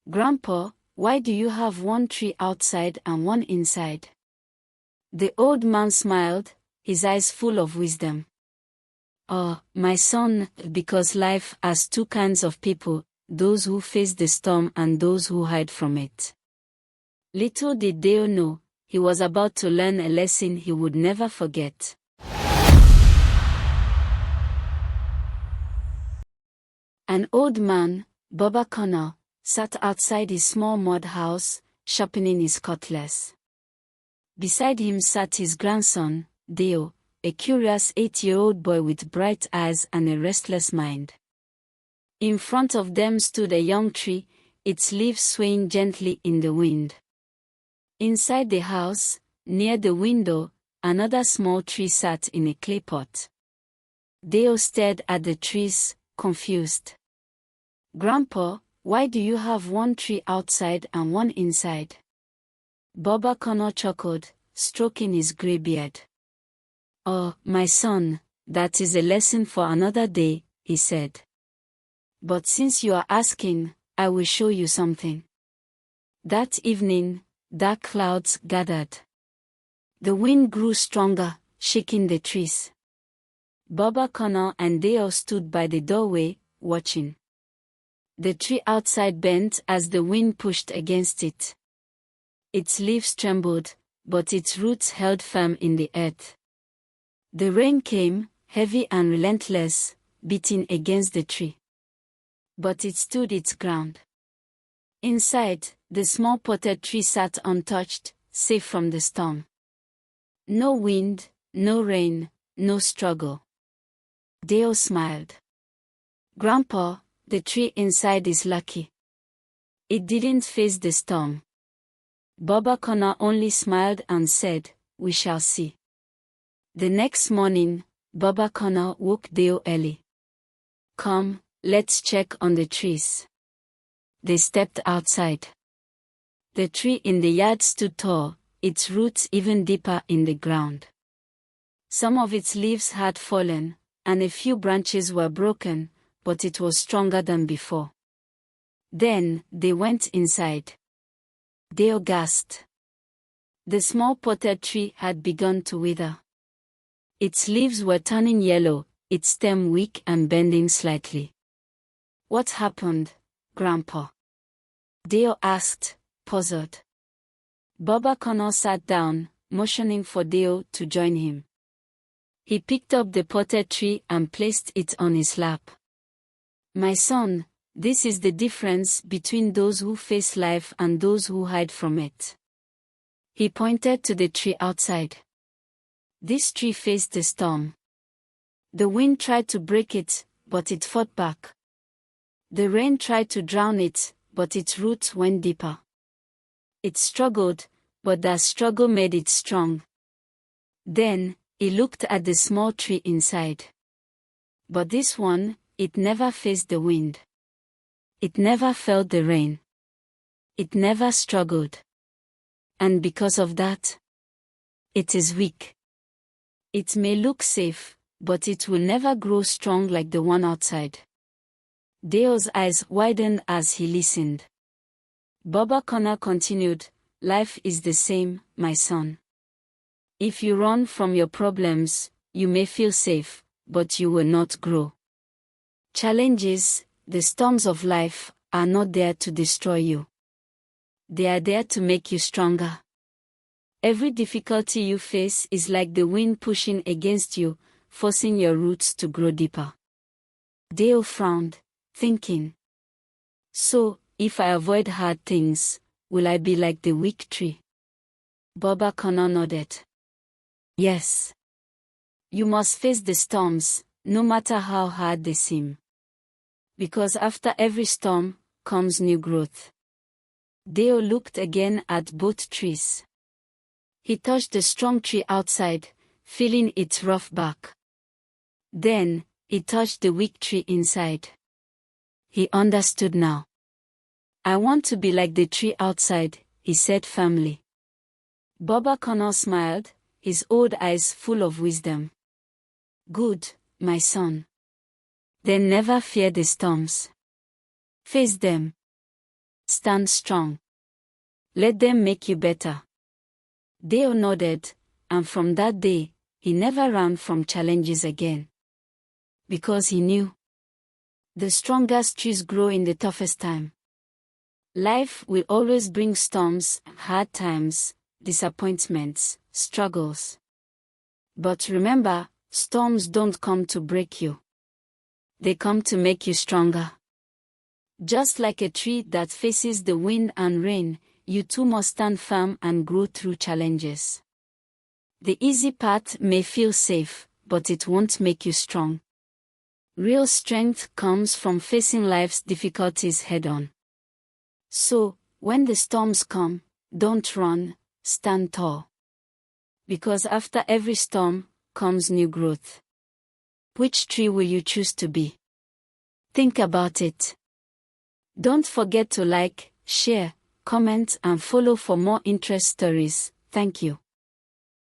Grandpa, why do you have one tree outside and one inside? The old man smiled, his eyes full of wisdom. Oh, my son, because life has two kinds of people, those who face the storm and those who hide from it. Little did Dayo know, he was about to learn a lesson he would never forget. An old man, Baba Kunle, sat outside his small mud house, sharpening his cutlass. Beside him sat his grandson, Dayo, a curious 8-year-old boy with bright eyes and a restless mind. In front of them stood a young tree, its leaves swaying gently in the wind. Inside the house, near the window, another small tree sat in a clay pot. Dayo stared at the trees, confused. Grandpa, why do you have one tree outside and one inside? Baba Kunle chuckled, stroking his grey beard. Oh, my son, that is a lesson for another day, he said. But since you are asking, I will show you something. That evening, dark clouds gathered. The wind grew stronger, shaking the trees. Baba Kunle and Dayo stood by the doorway, watching. The tree outside bent as the wind pushed against it. Its leaves trembled, but its roots held firm in the earth. The rain came, heavy and relentless, beating against the tree. But it stood its ground. Inside, the small potted tree sat untouched, safe from the storm. No wind, no rain, no struggle. Dayo smiled. Grandpa, the tree inside is lucky. It didn't face the storm. Baba Kunle only smiled and said, we shall see. The next morning, Baba Kunle woke Dayo early. Come, let's check on the trees. They stepped outside. The tree in the yard stood tall, its roots even deeper in the ground. Some of its leaves had fallen, and a few branches were broken, but it was stronger than before. Then, they went inside. Dayo gasped. The small potted tree had begun to wither. Its leaves were turning yellow, its stem weak and bending slightly. What happened, Grandpa? Dayo asked, puzzled. Baba Kunle sat down, motioning for Dayo to join him. He picked up the potted tree and placed it on his lap. My son, this is the difference between those who face life and those who hide from it. He pointed to the tree outside. This tree faced the storm. The wind tried to break it, but it fought back. The rain tried to drown it, but its roots went deeper. It struggled, but that struggle made it strong. Then, he looked at the small tree inside. But this one, it never faced the wind. It never felt the rain. It never struggled. And because of that, it is weak. It may look safe, but it will never grow strong like the one outside. Dayo's eyes widened as he listened. Baba Kunle continued, life is the same, my son. If you run from your problems, you may feel safe, but you will not grow. Challenges, the storms of life, are not there to destroy you. They are there to make you stronger. Every difficulty you face is like the wind pushing against you, forcing your roots to grow deeper. Dayo frowned, thinking. So, if I avoid hard things, will I be like the weak tree? Baba Kunle nodded. Yes. You must face the storms, no matter how hard they seem. Because after every storm, comes new growth. Dayo looked again at both trees. He touched the strong tree outside, feeling its rough bark. Then, he touched the weak tree inside. He understood now. I want to be like the tree outside, he said firmly. Baba Kunle smiled, his old eyes full of wisdom. Good, my son. Then never fear the storms. Face them. Stand strong. Let them make you better. Dayo nodded, and from that day, he never ran from challenges again. Because he knew the strongest trees grow in the toughest time. Life will always bring storms, hard times, disappointments, struggles. But remember, storms don't come to break you. They come to make you stronger. Just like a tree that faces the wind and rain, you too must stand firm and grow through challenges. The easy path may feel safe, but it won't make you strong. Real strength comes from facing life's difficulties head-on. So, when the storms come, don't run, stand tall. Because after every storm, comes new growth. Which tree will you choose to be? Think about it. Don't forget to like, share, comment and follow for more interest stories. Thank you.